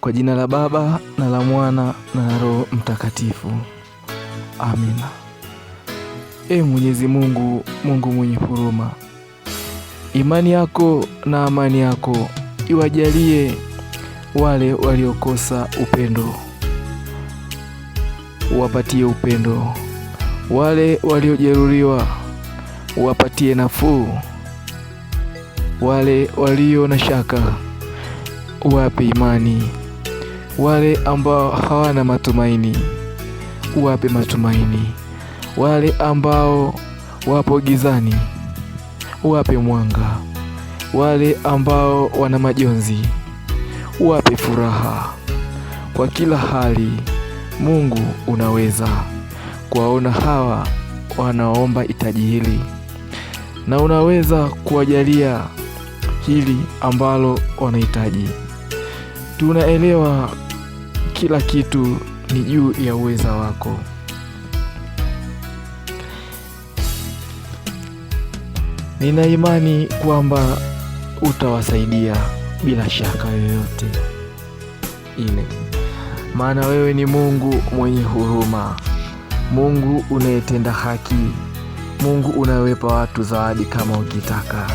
Kwa jina la Baba na la Mwana na la Roho Mtakatifu. Amina. Mwenyezi Mungu, Mungu mwenye huruma, imani yako na amani yako iwajalie wale waliokosa upendo, uwapatie upendo. Wale waliojeruhiwa uwapatie nafuu. Wale walio na shaka uwape imani. Wale ambao hawana matumaini uwape matumaini. Wale ambao wapo gizani uwape mwanga. Wale ambao wana majonzi uwape furaha. Kwa kila hali Mungu unaweza kuwaona hawa wanaomba hitaji hili, na unaweza kuwajalia hili ambalo wanahitaji. Tunaelewa kila kitu ni juu ya uweza wako. Nina imani kwamba utawasaidia bila shaka yoyote ile, maana wewe ni Mungu mwenye huruma, Mungu unayetenda haki, Mungu unawapa watu zawadi kama ukitaka.